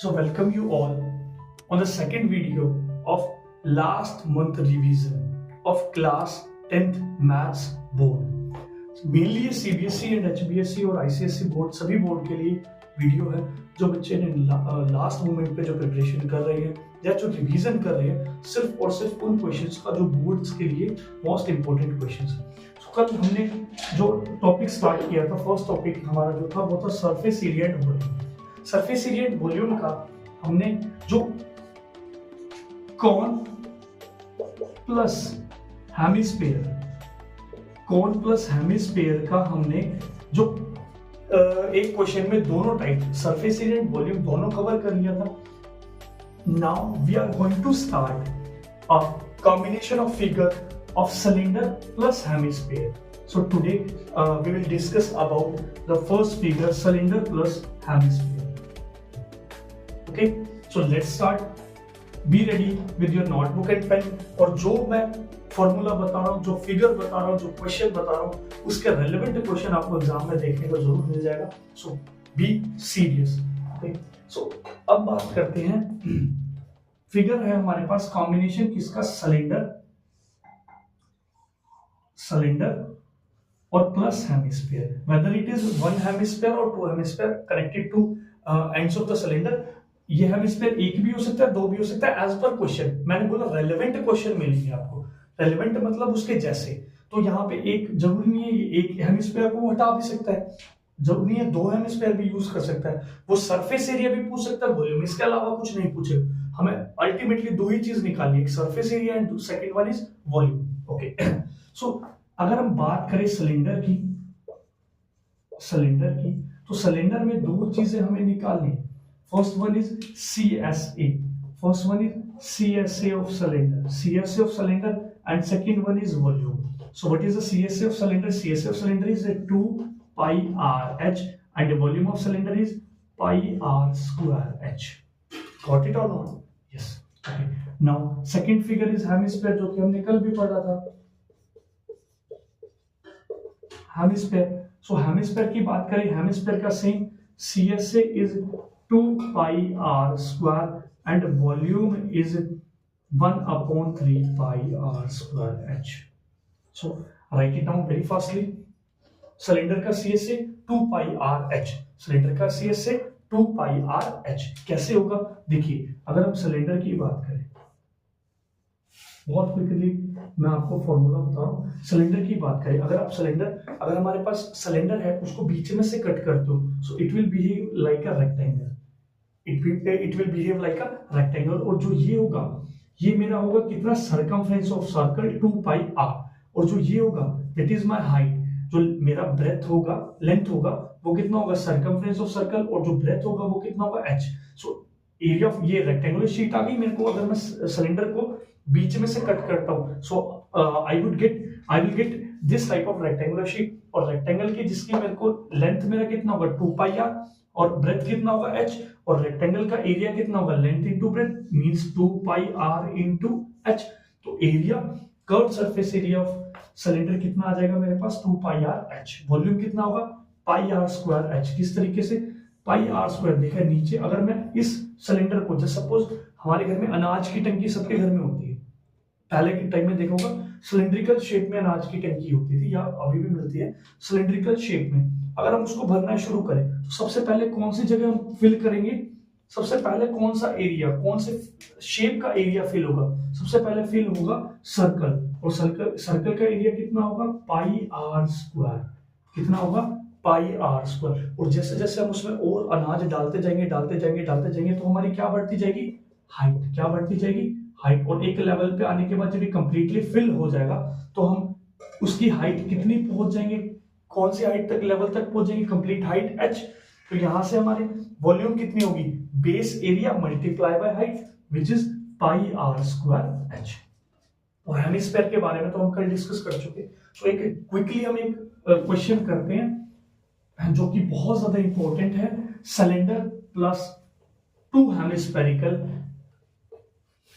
So welcome you all on the second video of last month revision of class 10th maths board. Mainly ये CBSE and HBSE और ICSE board सभी board के लिए video है जो बच्चे ने लास्ट मोमेंट पे जो प्रिपरेशन कर रहे हैं या जो रिवीजन कर रहे हैं सिर्फ और सिर्फ उन क्वेश्चंस का जो बोर्ड्स के लिए मोस्ट इंपॉर्टेंट क्वेश्चंस है। तो कल हमने जो टॉपिक स्टार्ट किया था, फर्स्ट टॉपिक हमारा जो था वो था surface area and volume. Surface area and volume का हमने जो कॉन प्लस हेमिस्फीयर का हमने जो एक क्वेश्चन में दोनों type surface area and volume दोनों कवर कर लिया था। Now we are going to start a combination of figure of cylinder plus hemisphere. So today we will discuss about the first figure, cylinder plus hemisphere. Okay, so let's start. Be ready with your notebook and pen. और जो मैं formula बता रहा हूँ, जो figure बता रहा हूँ, जो क्वेश्चन बता रहा हूँ, उसके रेलेवेंट क्वेश्चन आपको एग्जाम में देखने को जरूर मिल जाएगा. So be serious. Okay, so अब बात करते हैं. फिगर है हमारे पास कॉम्बिनेशन किसका, सिलेंडर और plus hemisphere, whether it is one hemisphere और two hemisphere connected to ends of the cylinder. ये हेमिस्फीयर एक भी हो सकता है, दो भी हो सकता है, एज पर क्वेश्चन. मैंने बोला रेलेवेंट क्वेश्चन मिलेंगे आपको. रेलेवेंट मतलब उसके जैसे. तो यहाँ पे एक जरूरी नहीं है, ये एक हेमिस्फीयर को हटा भी सकता है, जरूरी नहीं है दो हेमिस्फीयर भी यूज कर सकता है. वो सरफेस एरिया भी पूछ सकता है, वॉल्यूम, इसके अलावा कुछ नहीं पूछे. हमें अल्टीमेटली दो ही चीज निकालनी है, surface area and second one is volume. Okay, so अगर हम बात करें सिलेंडर की तो सिलेंडर में दो चीजें हमें निकालनी. First one is CSA of cylinder and second one is volume. So what is the CSA of cylinder? CSA of cylinder is 2 pi r h and the volume of cylinder is pi r square h. Got it or not? Yes. Okay. Now second figure is hemisphere, जो कि हमने कल भी पढ़ा था. Hemisphere. सो hemisphere की बात करें, हेमिस्फीयर का same CSA is 2 pi r square and volume is 1/3 pi r square h. So write it down very fastly. Cylinder का CSA 2 pi r h, cylinder का CSA 2 pi r h. कैसे होगा देखिए, अगर हम सिलेंडर की बात करें, बहुत क्विकली मैं आपको फॉर्मूला बता रहा हूँ. सिलेंडर की बात करें, अगर हमारे पास सिलेंडर है, उसको बीच में से कट करते हो, सो it will behave like a rectangle. It will behave like a rectangle. और जो ये होगा, ये मेरा होगा कितना, circumference of circle 2 pi r. और जो ये होगा दैट इज माय हाइट. जो मेरा ब्रेथ होगा, लेंथ होगा, वो कितना होगा, सर्कमफ्रेंस ऑफ सर्कल. और जो ब्रेथ होगा वो कितना होगा, h. सो एरिया ऑफ ये रेक्टेंगुलर शीट आ गई मेरे को. अगर मैं सिलेंडर को बीच में से कट करता हूं, so I will get this type of rectangular sheet. और रेक्टेंगल की जिसकी मेरे को लेंथ मेरा कितना होगा 2 pi r और ब्रेथ कितना होगा h. और रेक्टेंगल का एरिया कितना होगा, length into breadth means 2 pi r into h. तो area, curve surface area of cylinder कितना आ जाएगा मेरे पास, 2 pi r h. वॉल्यूम कितना होगा, pi r square h. किस तरीके से, pi r square देखा नीचे. अगर मैं इस सिलेंडर को, जैसे सपोज हमारे घर में अनाज की टंकी सबके घर में होती है, पहले के टाइम में देखा होगा सिलेंड्रिकल शेप में अनाज की टंकी होती थी, या अभी भी मिलती है सिलेंड्रिकल शेप में. अगर हम उसको भरना शुरू करें तो सबसे पहले कौन सी जगह हम फिल करेंगे, सबसे पहले कौन सा एरिया, कौन से शेप का एरिया फिल होगा, सबसे पहले फिल होगा सर्कल. और सर्कल का एरिया कितना होगा, pi r square. कितना होगा, pi r square. और जैसे जैसे हम उसमें और अनाज डालते जाएंगे तो हमारी क्या बढ़ती जाएगी, हाइट. और एक लेवल पे आने के बाद जब ये कंप्लीटली फिल हो जाएगा तो हम उसकी हाइट कितनी पहुंच जाएंगे, कौन सी हाइट तक, लेवल तक पहुंच जाएंगे, कंप्लीट हाइट h. तो यहां से हमारी वॉल्यूम कितनी होगी, base area multiply by height which is pi r square h. और हेमिस्फीयर के बारे में तो हम कल डिस्कस कर चुके. तो एक क्विकली हम एक क्वेश्चन करते हैं जो कि बहुत ज्यादा इंपॉर्टेंट है. Cylinder plus 2 hemispherical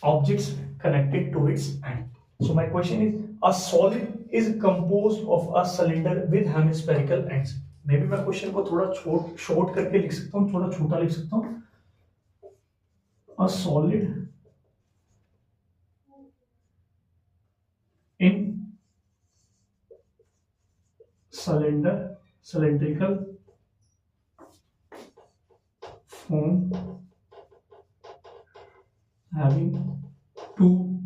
objects connected to its end. So my question is, a solid is composed of a cylinder with hemispherical ends. मैं भी मैं क्वेश्चन को थोड़ा शॉर्ट करके लिख सकता हूँ, थोड़ा छोटा लिख सकता हूँ. a solid in cylindrical form having two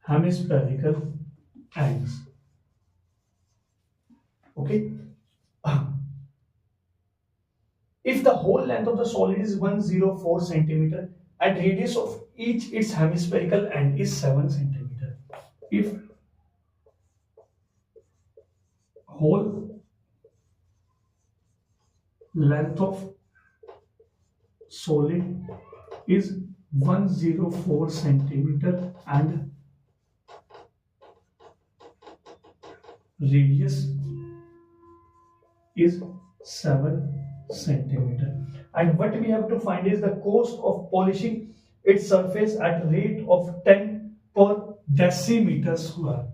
hemispherical ends. Okay. If the whole length of the solid is 104 centimeter and radius of each its hemispherical end is 7 centimeter. If whole length of solid is 104 centimeter and radius is 7 centimeter, and what we have to find is the cost of polishing its surface at rate of 10 per decimeter square.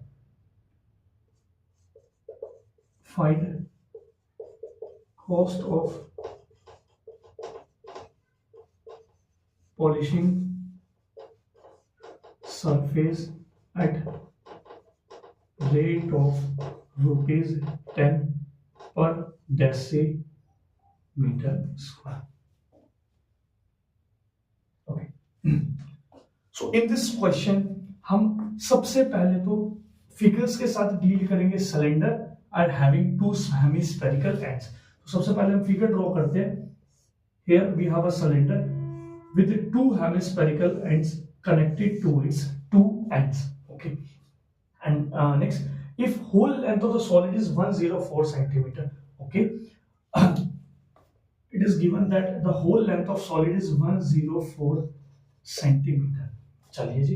Find cost of polishing surface at rate of rupees 10 per decimeter square. Okay. So in this question हम सबसे पहले तो figures के साथ deal करेंगे cylinder and having two hemispherical ends. तो सबसे पहले हम फिगर ड्रॉ करते हैं। Here we have a cylinder with two hemispherical ends connected to its two ends. Okay, and next, if whole length of the solid is 104 centimeter, okay, it is given that the whole length of solid is 104 centimeter. चलिए जी,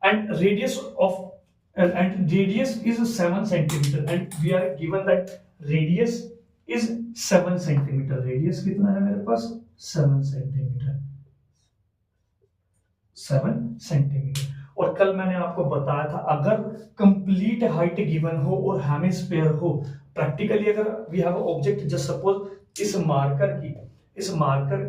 and radius is 7 centimeter, and we are given that radius is 7 centimeter. radius कितना है मेरे पास 7 centimetre. 7 centimetre. और कल मैंने आपको बताया था अगर कंप्लीट हाइट गिवन हो और हेमिस्फीयर हो, प्रैक्टिकली अगर we have object just suppose इस मार्कर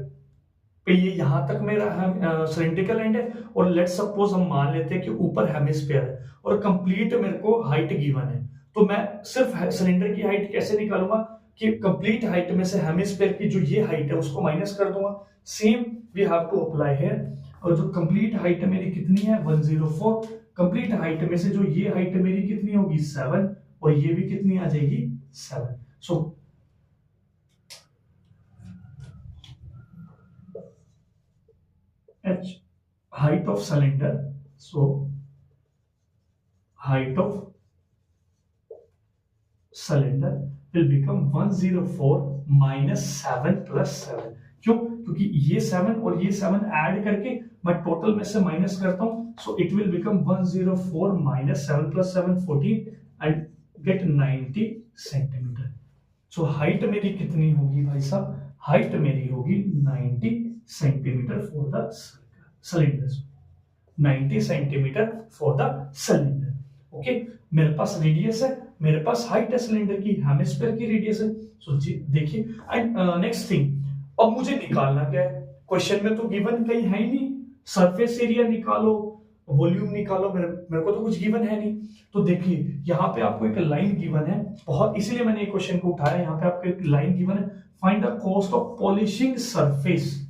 पे ये यहां तक मेरा सिलेंड्रिकल एंड है और लेट सपोज हम मान लेते हैं कि ऊपर हेमिस्फीयर है और कंप्लीट मेरे को हाइट गिवन है, तो मैं सिर्फ सिलेंडर की हाइट कैसे निकालूंगा कि कंप्लीट हाइट में से हेमिस्फीयर की जो ये हाइट है उसको माइनस कर दूंगा। Same we have to apply here, और जो कंप्लीट हाइट मेरी कितनी है 104, कंप्लीट हाइट में से जो ये हाइट मेरी कितनी होगी 7 और ये भी कितनी आ जाएगी 7। सो h height of cylinder, so height of cylinder will become 104 minus 7 plus 7। क्यों? क्योंकि ये 7 और ये 7 ऐड करके मैं टोटल में से माइनस करता हूं, so it will become 104 minus 7 plus 7 14 and get 90 centimetre. So height मेरी कितनी होगी भाई साहब? हाइट मेरी होगी 90 centimetre for the cylinder. 90 centimetre for the cylinder. Okay, मेरे पास रेडियस है, मेरे पास हाइट है सिलेंडर की, हेमिस्फीयर की रेडियस है। सो जी देखिए, एंड नेक्स्ट थिंग, अब मुझे निकालना क्या है? क्वेश्चन में तो गिवन कहीं है ही नहीं, सरफेस एरिया निकालो, वॉल्यूम निकालो, मेरे को तो कुछ गिवन है नहीं। तो देखिए यहाँ पे आपको एक लाइन गिवन है, बहुत इसीलिए मैंने एक क्वेश्चन को उठाया। यहाँ पे आपको एक लाइन गिवन है, find the cost of polishing surface.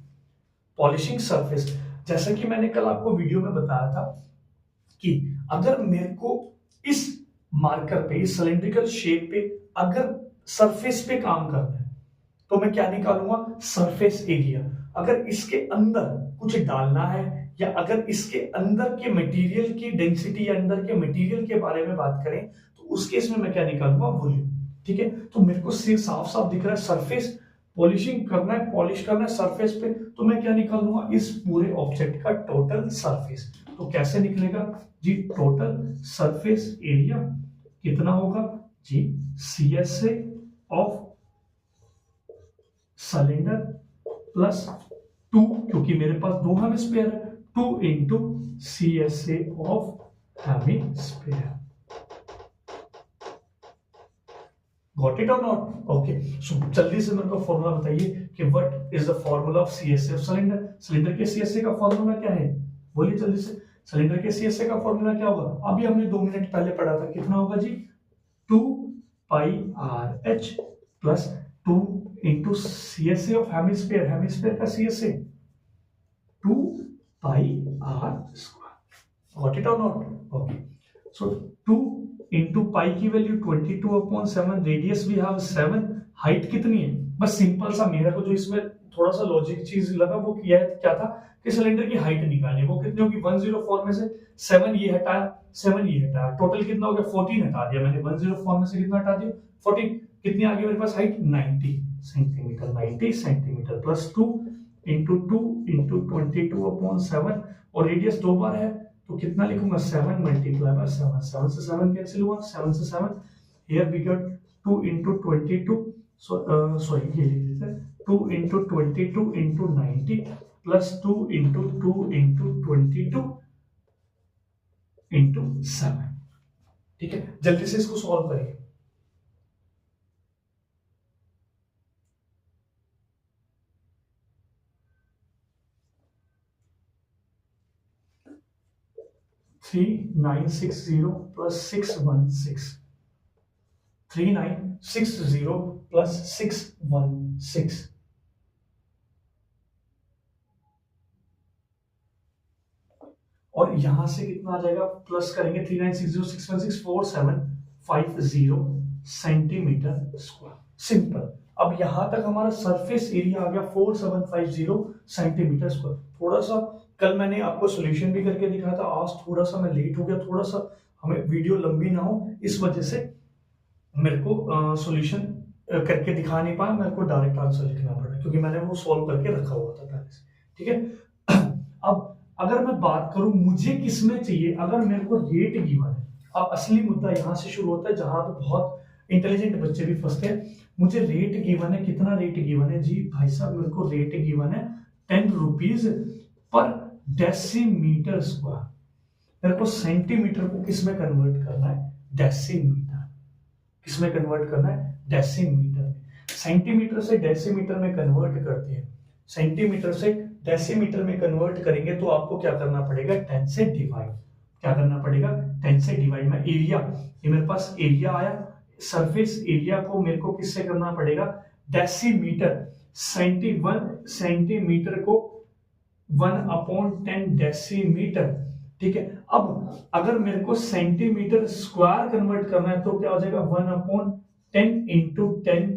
Polishing surface, जैसा कि मैंने कल आपको वीडियो में बताया था कि अगर मेरे को इस मार्कर पे, इस सिलेंड्रिकल शेप पे अगर सरफेस पे काम करना है तो मैं क्या निकालूंगा? Surface area. अगर इसके अंदर कुछ डालना है या अगर इसके अंदर के मटेरियल की डेंसिटी या अंदर के मटेरियल के बारे में बात करें तो उस केस में मैं क्या निकालूंगा? वॉल्यूम। ठीक है, तो मेरे को साफ साफ दिख रहा है सरफेस पॉलिशिंग करना है, पॉलिश करना है सरफेस पे, तो मैं क्या निकालूंगा? इस पूरे ऑब्जेक्ट का टोटल सरफेस। तो कैसे निकलेगा जी? टोटल सरफेस एरिया कितना होगा जी? CSA ऑफ सिलेंडर प्लस 2, क्योंकि मेरे पास दो हेमिस्फीयर है, 2 into CSA of hemisphere. Got it और नॉट? ओके, सो जल्दी से मेरे को फॉर्मूला बताइए कि what is the formula of CSA cylinder. Cylinder के सीएसए का फॉर्मूला क्या है, बोलिए जल्दी से। सिलेंडर के सीएसए का फॉर्मूला क्या होगा? अभी हमने 2 मिनट पहले पढ़ा था, कितना होगा जी? 2 pi r h plus 2 into CSA of hemisphere, hemisphere का CSA 2 pi r square. Got it और not? Okay, so 2 into pi की value 22/7, radius we have 7, height कितनी है? बस सिंपल सा मेरे को जो इसमें थोड़ा सा लॉजिक चीज लगा वो किया है, क्या था कि सिलेंडर की हाइट निकालनी है। वो कितनी होगी? 104 में से 7 ये हटाया, 7 ये हटाया, टोटल कितना हो गया? 14 हटा दिया मैंने। 104 में से कितना हटा दिया? 14। कितनी आ गई मेरे पास height? 90 centimetre. 90 centimetre plus 2 into 2 into 22/7, और रेडियस 2 बार है तो कितना लिखूंगा? 7 मल्टीप्लाई बाय 7, 7 से 7 कैंसिल हुआ, 7 से 7, here we got 2 into 22, sorry ये लिख देते हैं 2 into 22 into 90 plus 2 into 2 into 22 into 7। ठीक है, जल्दी से इसको सॉल्व करिए। थ्री 960 प्लस 616, 3960 प्लस 616, और यहां से कितना आ जाएगा? प्लस करेंगे 3960 616 4750 सेंटीमीटर स्क्वायर। सिंपल। अब यहां तक हमारा सरफेस एरिया आ गया 4750 सेंटीमीटर स्क्वायर। थोड़ा सा कल मैंने आपको सॉल्यूशन भी करके दिखाया था, आज थोड़ा सा मैं लेट हो गया, थोड़ा सा हमें वीडियो लंबी ना हो इस वजह से मेरे को सॉल्यूशन करके दिखा नहीं पाया, मेरे को डायरेक्ट आंसर लिखना पड़ा क्योंकि मैंने वो सॉल्व करके रखा हुआ था पहले से। ठीक है, अब अगर मैं बात करूं मुझे किसमें चाहिए, अगर मेरे को रेट गिवन है, अब असली मुद्दा यहां से शुरू होता है जहां पे बहुत इंटेलिजेंट बच्चे भी फंसते हैं। मुझे रेट गिवन है, कितना रेट गिवन है जी भाई साहब? मेरे को रेट गिवन है 10 रुपीज पर डेसीमीटर स्क्वायर। मेरे को सेंटीमीटर को किसमें कन्वर्ट करना है? डेसीमीटर। किसमें कन्वर्ट करना है? डेसीमीटर में। सेंटीमीटर से डेसीमीटर में कन्वर्ट करते हैं, सेंटीमीटर से डेसीमीटर में कन्वर्ट करेंगे तो आपको क्या करना पड़ेगा? 10 से डिवाइड। क्या करना पड़ेगा? 10 से डिवाइड में एरिया, ये मेरे पास एरिया आया, सरफेस एरिया को मेरे को किससे करना पड़ेगा? डेसीमीटर। 1 सेंटीमीटर को 1/10 डेसीमीटर। ठीक है, अब अगर मेरे को सेंटीमीटर स्क्वायर कन्वर्ट करना है तो क्या हो जाएगा? 1/10 इंटू 10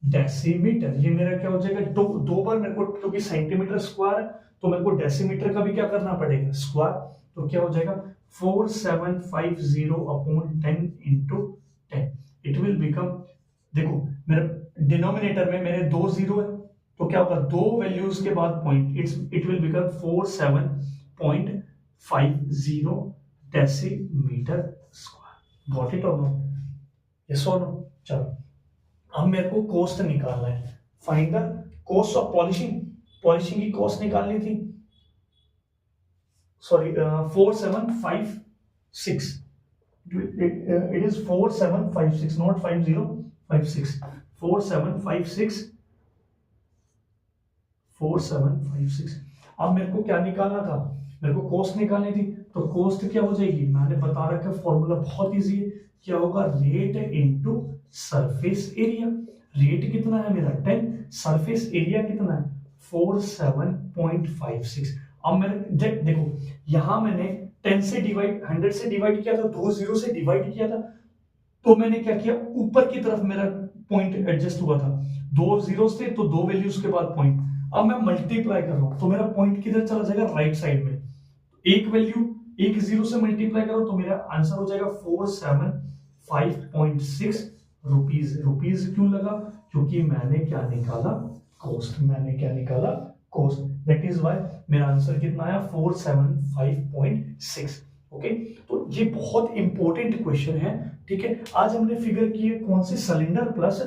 डेसीमीटर। ये मेरा क्या हो जाएगा? दो बार मेरे को, क्योंकि सेंटीमीटर स्क्वायर तो मेरे को डेसीमीटर का भी क्या करना पड़ेगा? स्क्वायर। तो क्या हो जाएगा? 4750/10 इंटू 10। इट विल बिकम, देखो मेरे डिनोमिनेटर में मेरे 2 जीरो है तो क्या होगा? 2 वैल्यूज के बाद point, it will become 47.50 decimetre square. Got it और नो? यस और नो? चलो, अब मेरे को कॉस्ट निकालना है। Find the cost of polishing. Polishing की कॉस्ट निकालनी थी, सॉरी 4756, it is 4756 not 5056, 4756, 4756। अब मेरे को क्या निकालना था? मेरे को कॉस्ट निकालनी थी, तो कॉस्ट क्या हो जाएगी? मैंने बता रखा है फॉर्मूला बहुत इजी है, क्या होगा? Rate into surface area. Rate कितना है मेरा? 10, सरफेस एरिया कितना है? 47.56। अब मैंने देखो यहां मैंने 10 से डिवाइड, 100 से डिवाइड किया था, 2 जीरो से डिवाइड किया था, तो मैंने क्या किया? ऊपर की तरफ मेरा पॉइंट एडजस्ट हुआ था, 2 जीरो थे तो 2 वैल्यूज के बाद पॉइंट। अब मैं मल्टीप्लाई कर रहा हूं तो मेरा पॉइंट किधर चला जाएगा? राइट साइड में। एक वैल्यू, एक जीरो से मल्टीप्लाई करो तो मेरा आंसर हो जाएगा 475.6 रुपीज। रुपीज क्यों लगा? क्योंकि मैंने क्या निकाला? कॉस्ट। मैंने क्या निकाला? कॉस्ट। दैट इज व्हाई मेरा आंसर कितना आया? 475.6। ओके, तो ये बहुत इंपॉर्टेंट क्वेश्चन है। ठीक है, आज हमने फिगर की है कौन सी? Cylinder plus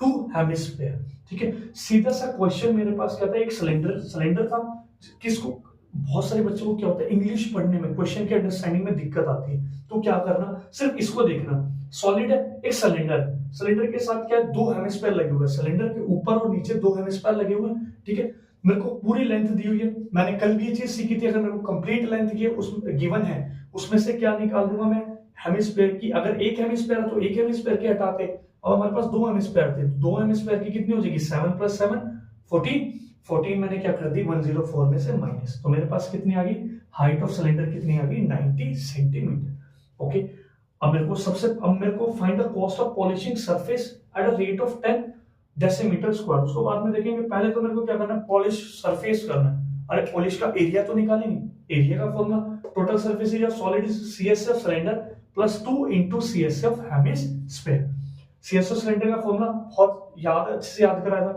2 hemisphere. ठीक है, सीधा सा क्वेश्चन मेरे पास क्या था? एक सिलेंडर था। किसको, बहुत सारे बच्चों को क्या होता है इंग्लिश पढ़ने में, क्वेश्चन के अंडरस्टैंडिंग में दिक्कत आती है, तो क्या करना? सिर्फ इसको देखना, सॉलिड है, एक सिलेंडर है। सिलेंडर के साथ क्या है, दो हेमिस्फीयर लगे हुए हैं, सिलेंडर के ऊपर और नीचे दो हेमिस्फीयर लगे हुए हैं, ठीक है। मेरे को पूरी लेंथ दी हुई है, मैंने कल भी ये चीज सीखी थी, अगर मेरे को कंप्लीट लेंथ की उसमें गिवन है, उसमें से क्या निकाल दूंगा मैं, हेमिस्फीयर की। अगर एक हेमिस्फीयर है तो एक हेमिस्फीयर के हटाते, और हमारे पास दो हेमिस्फीयर थे, दो हेमिस्फीयर की कितनी हो जाएगी, 7 + 7 14, 14 मैंने क्या कर दी 104 में से माइनस, तो मेरे पास कितनी आ गई, हाइट ऑफ सिलेंडर कितनी आ गई 90 सेंटीमीटर। ओके, अब मेरे को find the cost of polishing surface at a rate of 10 decimetre square. उसको बाद में देखेंगे, पहले तो मेरे को क्या करना है, पॉलिश सरफेस करना है। अरे पॉलिश का एरिया तो निकालेंगे, एरिया का formula total surface area solid CSF cylinder plus 2 into CSF hemisphere. CSF cylinder का फॉर्मूला बहुत अच्छे से याद कराया था,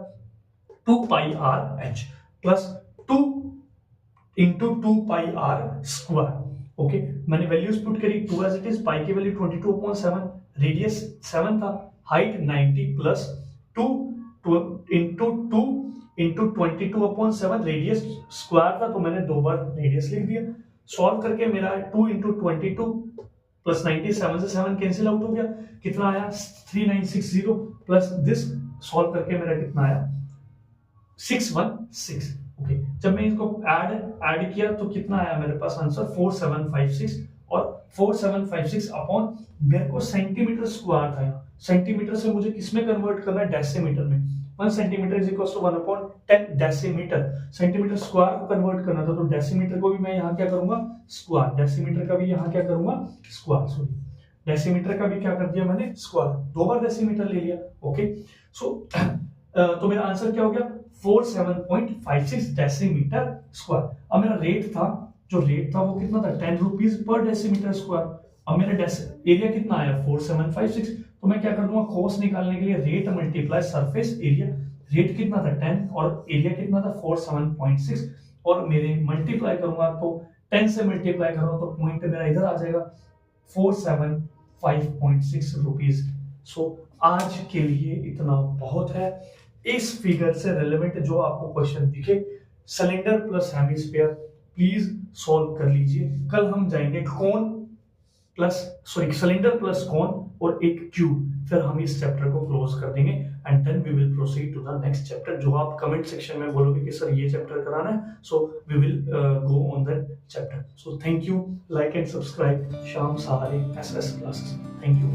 2 pi r h plus 2 into 2 pi r square. Okay, मैंने वैल्यूज पुट करी, 2 एज इट इज, पाई की वैल्यू 22/7, रेडियस 7 था, height 90 plus 2 into 2 into 22/7, radius square था तो मैंने दो बार रेडियस लिख दिया। सॉल्व करके मेरा 2 इंटू 22 प्लस 90, 7 से 7 कैंसिल आउट हो गया, कितना आया 3960 प्लस दिस, सॉल्व करके मेरा कितना आया 616। ओके, जब मैं इसको ऐड किया तो कितना आया मेरे पास आंसर 4756, और 4756 अपॉन मेरे को सेंटीमीटर स्क्वायर था, सेंटीमीटर से मुझे किसमें कन्वर्ट करना है, डेसीमीटर में। 1 centimetre is equal to 1/10 decimetre, centimetre square को कन्वर्ट करना था, तो डेसीमीटर को भी मैं यहाँ क्या करूंगा स्क्वायर, डेसीमीटर का भी यहाँ क्या करूंगा स्क्वायर, सॉरी डेसीमीटर का भी क्या कर दिया मैंने स्क्वायर, दो बार डेसीमीटर ले लिया। ओके, सो तो मेरा आंसर क्या हो गया 47.56 डेसीमीटर स्क्वायर। अब मेरा रेट था, जो रेट था वो कितना था 10 रुपीज पर डेसीमीटर स्क्वायर। अब मेरा एरिया कितना आया 4756, तो मैं क्या कर दूंगा कॉस्ट निकालने के लिए rate multiply surface area, rate कितना था 10 और एरिया कितना था 47.6, और मेरे मल्टीप्लाई करूंगा तो 10 से मल्टीप्लाई करूंगा तो पॉइंट मेरा इधर आ जाएगा 475.6 रुपीज। सो आज के लिए इतना बहुत है। इस फिगर से रिलेवेंट जो आपको क्वेश्चन दिखे cylinder plus hemisphere please solve कर लीजिए। कल हम जाएंगे कौन प्लस सिलेंडर प्लस कौन और एक क्यूब, फिर हम इस चैप्टर को क्लोज कर देंगे and then we will proceed to the next chapter. जो आप कमेंट सेक्शन में बोलोगे कि सर ये चैप्टर कराना है, so we will go on that chapter. So thank you, like and subscribe, Sham Sahare SS classes. Thank you.